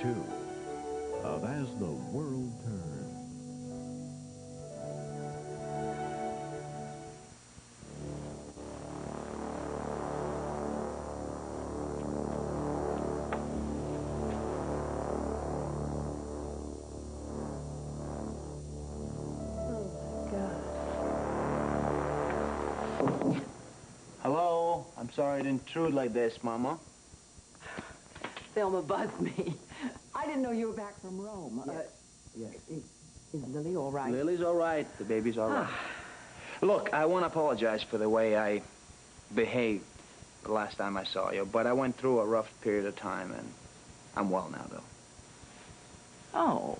2 of As the World Turns. Hello? I'm sorry to intrude like this, Mama. Thelma buzzed me. I didn't know you were back from Rome. Yes. Is Lily all right? Lily's all right. The baby's all right. Look, I want to apologize for the way I behaved the last time I saw you, but I went through a rough period of time, and I'm well now, though. Oh.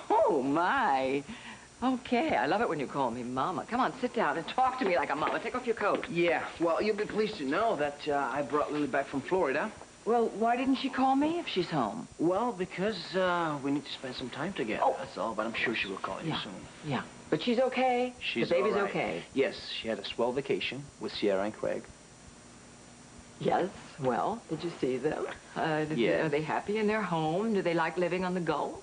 Oh, my. Okay, I love it when you call me Mama. Come on, sit down and talk to me like a mama. Take off your coat. Yeah, well, you'll be pleased to know that I brought Lily back from Florida. Well, why didn't she call me if she's home? Well, because we need to spend some time together, that's all, but I'm sure she will call you soon. Yeah, but she's okay. She's the baby's all right. okay. Yes, she had a swell vacation with Sierra and Craig. Yes, well, did you see them? Are they happy in their home? Do they like living on the go?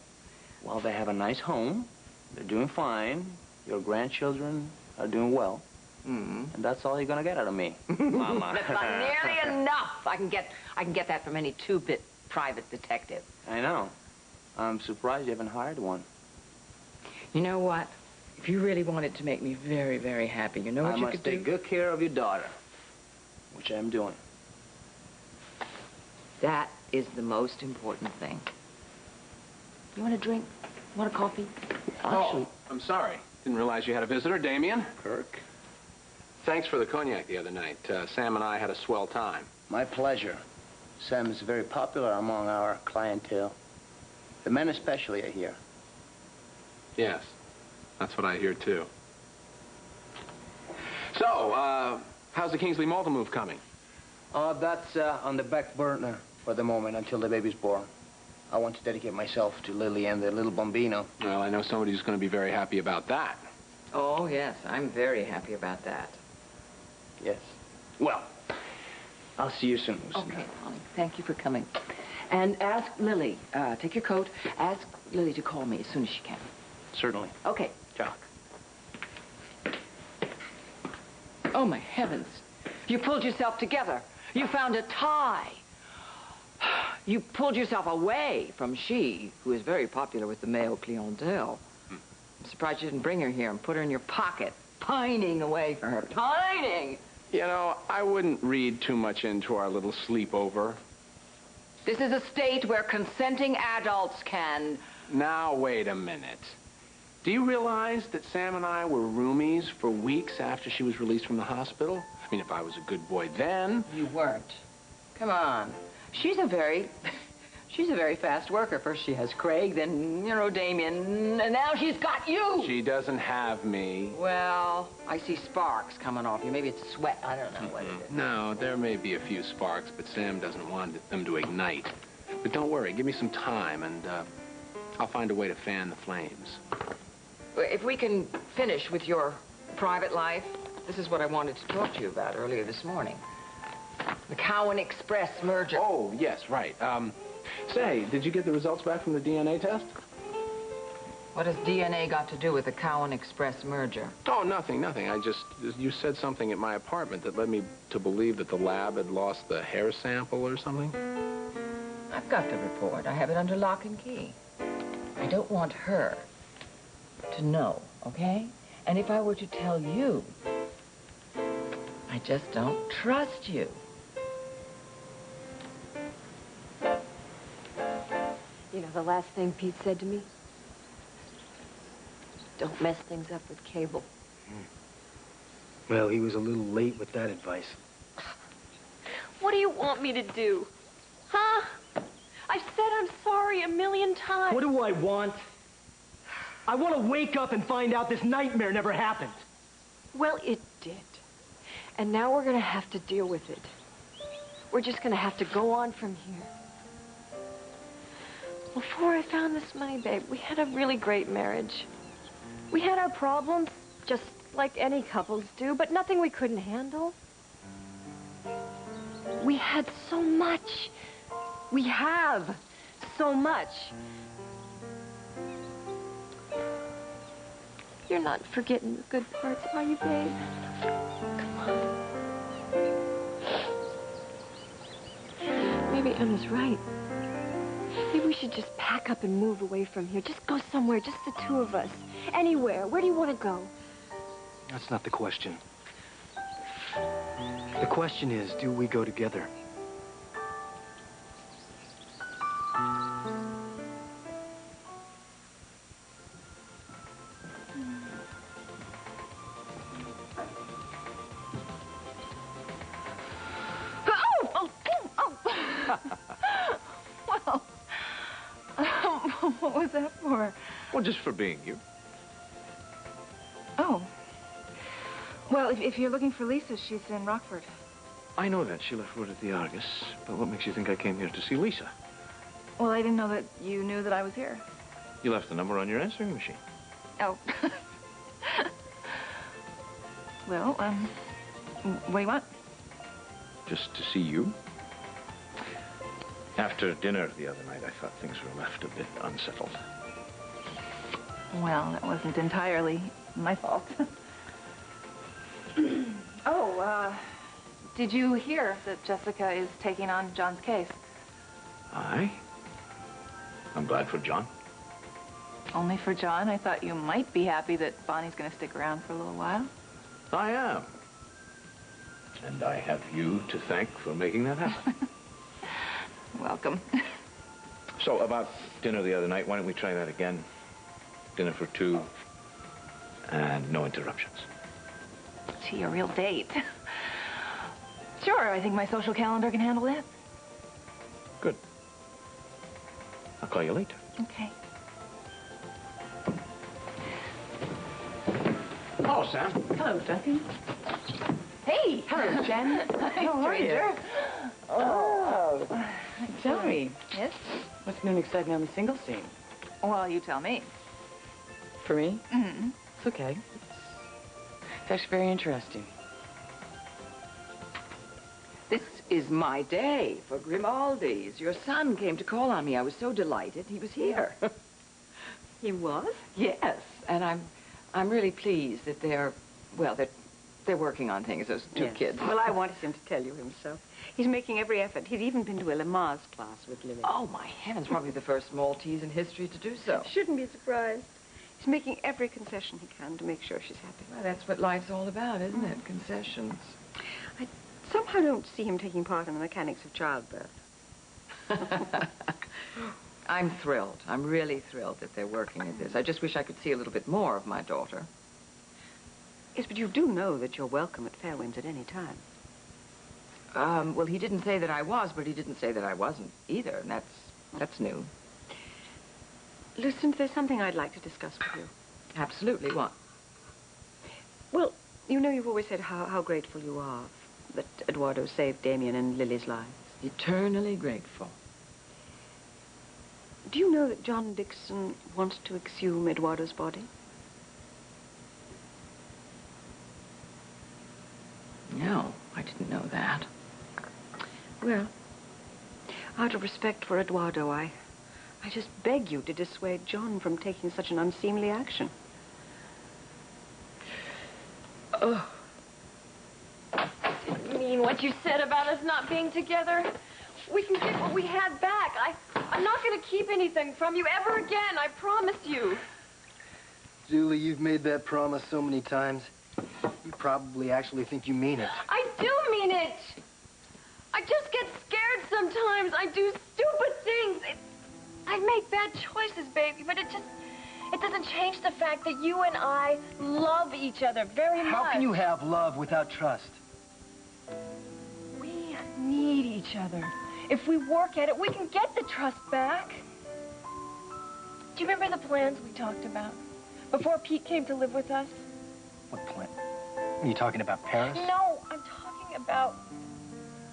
Well, they have a nice home. They're doing fine. Your grandchildren are doing well. And that's all you're gonna get out of me, Mama. That's not nearly enough. I can get that from any two-bit private detective. I know. I'm surprised you haven't hired one. You know what? If you really wanted to make me very, very happy, you know what you could do? I must take good care of your daughter, which I'm doing. That is the most important thing. You want a drink? Want a coffee? Oh, I'm sorry. Didn't realize you had a visitor, Damien. Kirk. Thanks for the cognac the other night. Sam and I had a swell time. My pleasure. Sam is very popular among our clientele. The men especially, I hear. Yes, that's what I hear, too. So, how's the Kingsley Malta move coming? That's on the back burner for the moment until the baby's born. I want to dedicate myself to Lily and the little bambino. Well, I know somebody who's going to be very happy about that. Oh, yes, I'm very happy about that. Yes. Well, I'll see you soon. Okay, darling. Thank you for coming. And ask Lily, take your coat, ask Lily to call me as soon as she can. Certainly. Okay. Ciao. Oh, my heavens. You pulled yourself together. You found a tie. You pulled yourself away from she, who is very popular with the male clientele. I'm surprised you didn't bring her here and put her in your pocket, pining away for her. Pining! You know, I wouldn't read too much into our little sleepover. This is a state where consenting adults can... Now, wait a minute. Do you realize that Sam and I were roomies for weeks after she was released from the hospital? I mean, if I was a good boy then... You weren't. Come on. She's a very fast worker. First she has Craig, then, you know, Damien, and now she's got you! She doesn't have me. Well, I see sparks coming off you. Maybe it's sweat. I don't know what it is. No, there may be a few sparks, but Sam doesn't want them to ignite. But don't worry, give me some time, and I'll find a way to fan the flames. If we can finish with your private life, this is what I wanted to talk to you about earlier this morning. The Cowan Express merger. Oh, yes, right. Say, did you get the results back from the DNA test? What has DNA got to do with the Cowan Express merger? Oh, nothing. You said something at my apartment that led me to believe that the lab had lost the hair sample or something. I've got the report. I have it under lock and key. I don't want her to know, okay? And if I were to tell you, I just don't trust you. You know, the last thing Pete said to me? Don't mess things up with cable. Well, he was a little late with that advice. What do you want me to do? Huh? I've said I'm sorry 1,000,000 times. What do I want? I want to wake up and find out this nightmare never happened. Well, it did. And now we're going to have to deal with it. We're just going to have to go on from here. Before I found this money, babe, we had a really great marriage. We had our problems, just like any couples do, but nothing we couldn't handle. We had so much. We have so much. You're not forgetting the good parts, are you, babe? Come on. Maybe Emma's right. Maybe we should just pack up and move away from here. Just go somewhere, just the two of us. Anywhere. Where do you want to go? That's not the question. The question is, do we go together? What was that for? Well, just for being you. Oh. Well, if you're looking for Lisa, she's in Rockford. I know that. She left word at the Argus. But what makes you think I came here to see Lisa? Well, I didn't know that you knew that I was here. You left the number on your answering machine. Oh. Well, what do you want? Just to see you. After dinner the other night, I thought things were left a bit unsettled. Well, that wasn't entirely my fault. Oh, did you hear that Jessica is taking on John's case? Aye. I'm glad for John. Only for John? I thought you might be happy that Bonnie's going to stick around for a little while. I am. And I have you to thank for making that happen. Welcome. So, about dinner the other night, why don't we try that again? Dinner for two, and no interruptions. Gee, a real date. Sure, I think my social calendar can handle that. Good. I'll call you later. Okay. Hello, Sam. Hello, Duncan. Hey! Hello, Jen. How are you? Oh. Tell me, Yes? what's new and exciting on the single scene? Well, you tell me. For me? Mm-hmm. It's okay. It's actually very interesting. This is my day for Grimaldi's. Your son came to call on me. I was so delighted. He was here. He was? Yes, and I'm really pleased that they're working on things, those two kids. Well, I wanted him to tell you himself. He's making every effort. He's even been to a Lamaze class with Lily. Oh, my heavens, probably the first Maltese in history to do so. Shouldn't be surprised. He's making every concession he can to make sure she's happy. Well, that's what life's all about, isn't it? Concessions. I somehow don't see him taking part in the mechanics of childbirth. I'm thrilled. I'm really thrilled that they're working at this. I just wish I could see a little bit more of my daughter. Yes, but you do know that you're welcome at Fairwinds at any time. Well, he didn't say that I was, but he didn't say that I wasn't either, and that's new. Lucinda, there's something I'd like to discuss with you. Absolutely. What? Well, you know you've always said how grateful you are that Eduardo saved Damien and Lily's lives. Eternally grateful. Do you know that John Dixon wants to exhume Eduardo's body? No, I didn't know that. Well, out of respect for Eduardo, I just beg you to dissuade John from taking such an unseemly action. Oh. You mean what you said about us not being together? We can get what we had back. I'm not going to keep anything from you ever again, I promise you. Julie, you've made that promise so many times. You probably actually think you mean it. I do mean it. I just get scared sometimes. I do stupid things. I make bad choices, baby, but it doesn't change the fact that you and I love each other very much. How can you have love without trust? We need each other. If we work at it, we can get the trust back. Do you remember the plans we talked about before Pete came to live with us? What plan? Are you talking about Paris? No, I'm talking about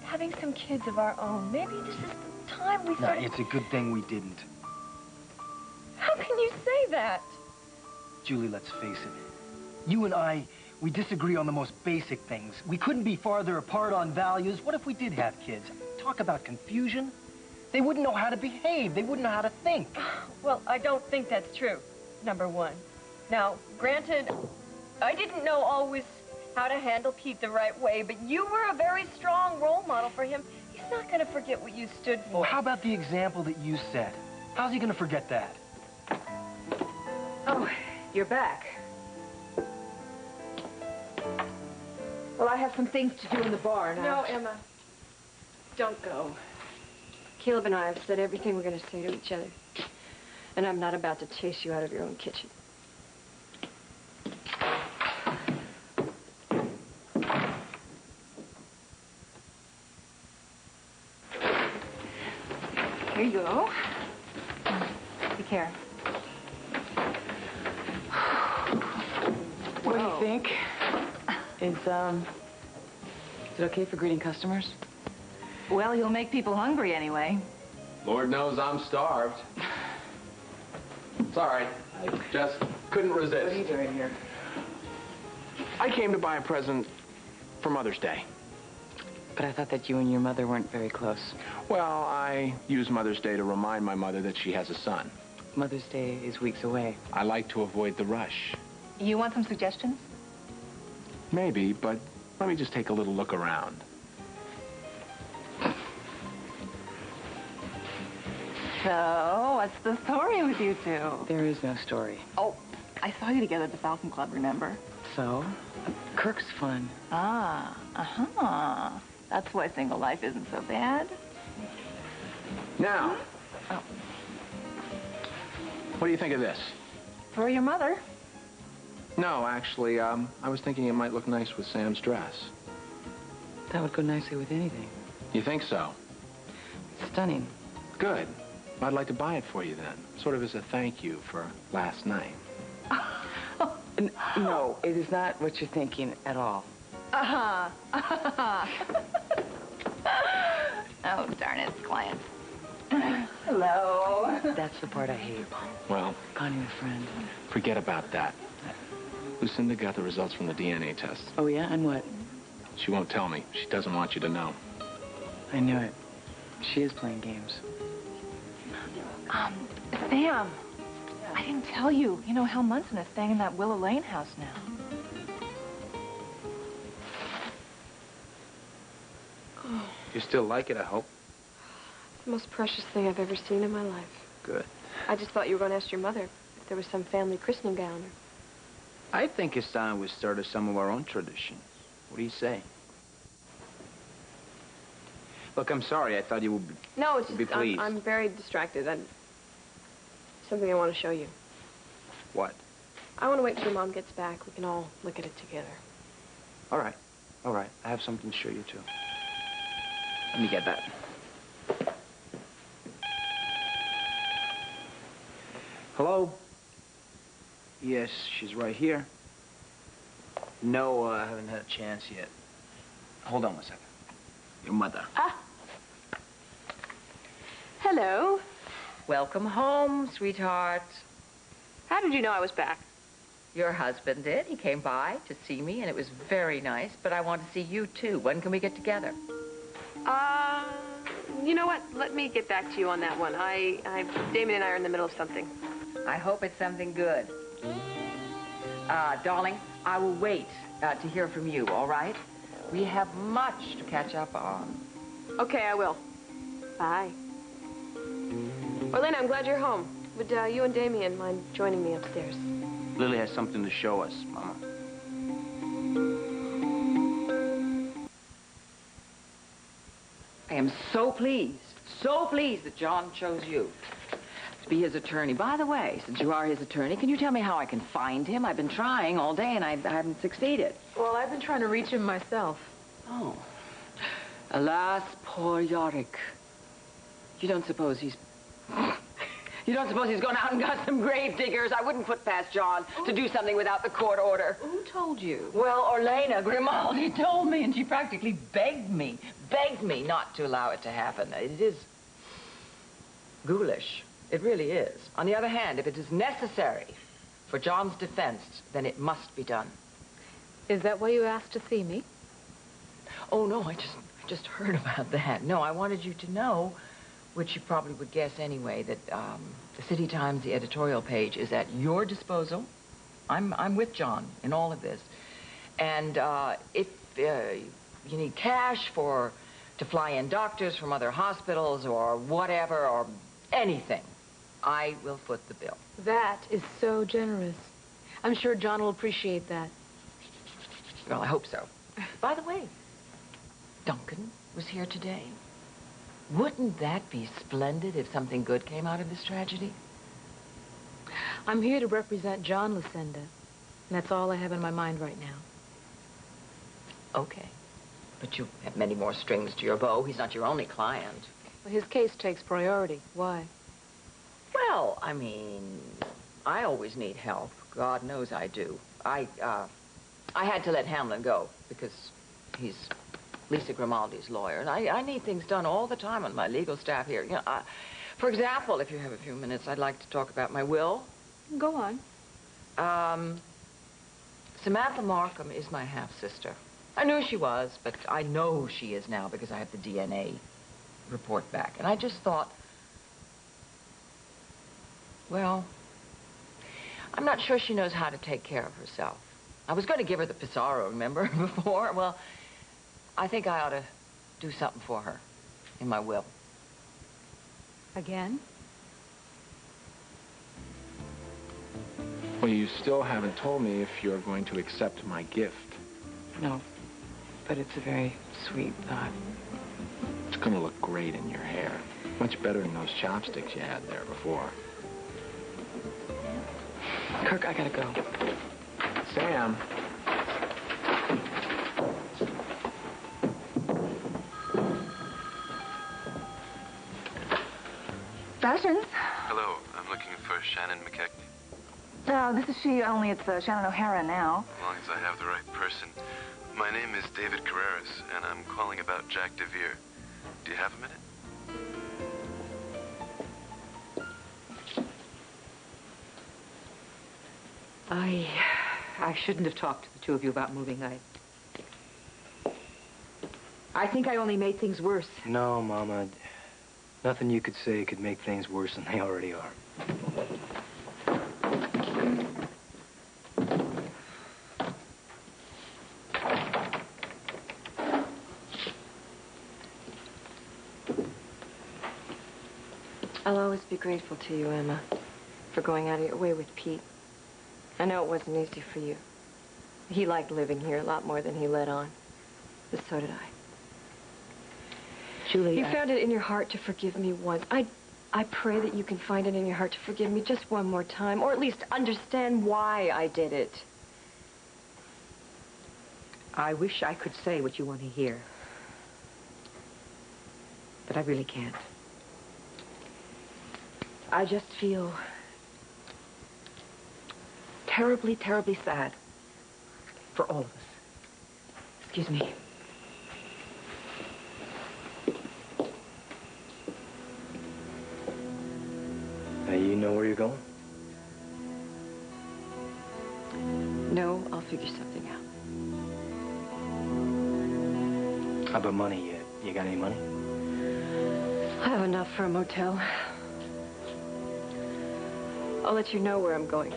having some kids of our own. Maybe this is the time we No, start... it's a good thing we didn't. How can you say that? Julie, let's face it. You and I, we disagree on the most basic things. We couldn't be farther apart on values. What if we did have kids? Talk about confusion. They wouldn't know how to behave. They wouldn't know how to think. Well, I don't think that's true, number one. Now, granted, I didn't know always how to handle Pete the right way, but you were a very strong role model for him. He's not going to forget what you stood for. Well, how about the example that you set? How's he going to forget that? Oh, you're back. Well, I have some things to do in the bar now. No, Emma. Don't go. Caleb and I have said everything we're going to say to each other. And I'm not about to chase you out of your own kitchen. Here you go. Take care. What do you think? Is it okay for greeting customers? Well, you'll make people hungry anyway. Lord knows I'm starved. It's all right. I just couldn't resist. What are you doing here? I came to buy a present for Mother's Day. But I thought that you and your mother weren't very close. Well, I use Mother's Day to remind my mother that she has a son. Mother's Day is weeks away. I like to avoid the rush. You want some suggestions? Maybe, but let me just take a little look around. So, what's the story with you two? There is no story. Oh, I saw you together at the Falcon Club, remember? So? Kirk's fun. Ah, uh-huh. That's why single life isn't so bad. Now, Oh. what do you think of this? For your mother. No, actually, I was thinking it might look nice with Sam's dress. That would go nicely with anything. You think so? It's stunning. Good. I'd like to buy it for you then, sort of as a thank you for last night. No, it is not what you're thinking at all. Uh-huh. Oh, darn it, client. Hello. That's the part I hate. Well, Connie, a friend. forget about that. Lucinda got the results from the DNA test. Oh, yeah? And what? She won't tell me. She doesn't want you to know. I knew it. She is playing games. Sam, I didn't tell you. You know, Hal Munson is staying in that Willow Lane house now. You still like it, I hope. It's the most precious thing I've ever seen in my life. Good. I just thought you were going to ask your mother if there was some family christening gown. I think it's time we started some of our own traditions. What do you say? Look, I'm sorry. I thought you would be... No, it's Be just pleased. I'm very distracted. Something I want to show you. What? I want to wait till your mom gets back. We can all look at it together. All right. All right. I have something to show you, too. Let me get that. Hello? Yes, she's right here. No, I haven't had a chance yet. Hold on one second. Your mother. Ah. Hello. Welcome home, sweetheart. How did you know I was back? Your husband did. He came by to see me, and it was very nice, but I want to see you, too. When can we get together? You know what? Let me get back to you on that one. Damon and I are in the middle of something. I hope it's something good. Darling, I will wait to hear from you, all right? We have much to catch up on. Okay, I will. Bye. Orlena, I'm glad you're home. Would you and Damien mind joining me upstairs? Lily has something to show us, Mama. I am so pleased that John chose you to be his attorney. By the way, since you are his attorney, can you tell me how I can find him? I've been trying all day, and I haven't succeeded. Well, I've been trying to reach him myself. Oh. Alas, poor Yorick. You don't suppose he's gone out and got some grave diggers? I wouldn't put past John to do something without the court order. Who told you? Well, Orlena Grimaldi told me, and she practically begged me not to allow it to happen. It is ghoulish. It really is. On the other hand, if it is necessary for John's defense, then it must be done. Is that why you asked to see me? Oh, no, I just heard about that. No, I wanted you to know which you probably would guess anyway, that the City Times, the editorial page, is at your disposal. I'm with John in all of this. And if you need cash to fly in doctors from other hospitals or whatever, or anything, I will foot the bill. That is so generous. I'm sure John will appreciate that. Well, I hope so. By the way, Duncan was here today. Wouldn't that be splendid if something good came out of this tragedy? I'm here to represent John, Lucinda. And that's all I have in my mind right now. Okay. But you have many more strings to your bow. He's not your only client. Well, his case takes priority. Why? Well, I mean, I always need help. God knows I do. I had to let Hamlin go because he's Lisa Grimaldi's lawyer. And I need things done all the time on my legal staff here. You know, for example, if you have a few minutes, I'd like to talk about my will. Go on. Samantha Markham is my half-sister. I knew she was, but I know she is now because I have the DNA report back. And I just thought, well, I'm not sure she knows how to take care of herself. I was going to give her the Pissarro, remember, before? Well, I think I ought to do something for her in my will. Again? Well, you still haven't told me if you're going to accept my gift. No, but it's a very sweet thought. It's going to look great in your hair. Much better than those chopsticks you had there before. Kirk, I gotta go. Sam. Fashions? Hello, I'm looking for Shannon McKechnie. This is she, only it's Shannon O'Hara now. As long as I have the right person. My name is David Carreras, and I'm calling about Jack DeVere. Do you have a minute? I shouldn't have talked to the two of you about moving. I think I only made things worse. No, Mama. Nothing you could say could make things worse than they already are. I'll always be grateful to you, Emma, for going out of your way with Pete. I know it wasn't easy for you. He liked living here a lot more than he let on. But so did I. Julie, You found it in your heart to forgive me once. I pray that you can find it in your heart to forgive me just one more time, or at least understand why I did it. I wish I could say what you want to hear. But I really can't. I just feel terribly, terribly sad for all of us. Excuse me. Now, you know where you're going? No, I'll figure something out. How about money? You got any money? I have enough for a motel. I'll let you know where I'm going.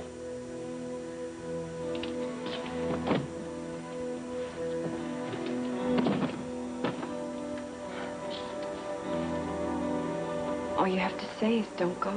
All you have to say is don't go.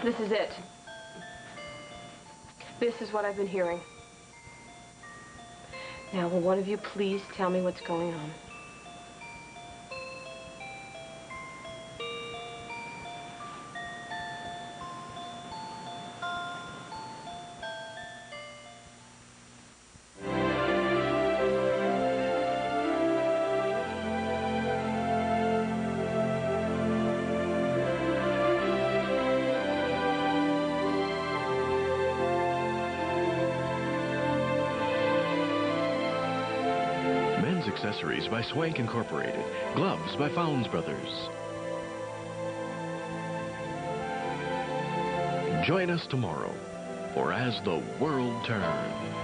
This is it. This is what I've been hearing. Now, will one of you please tell me what's going on? accessories by Swank Incorporated. Gloves by Founds Brothers. Join us tomorrow for As the World Turns.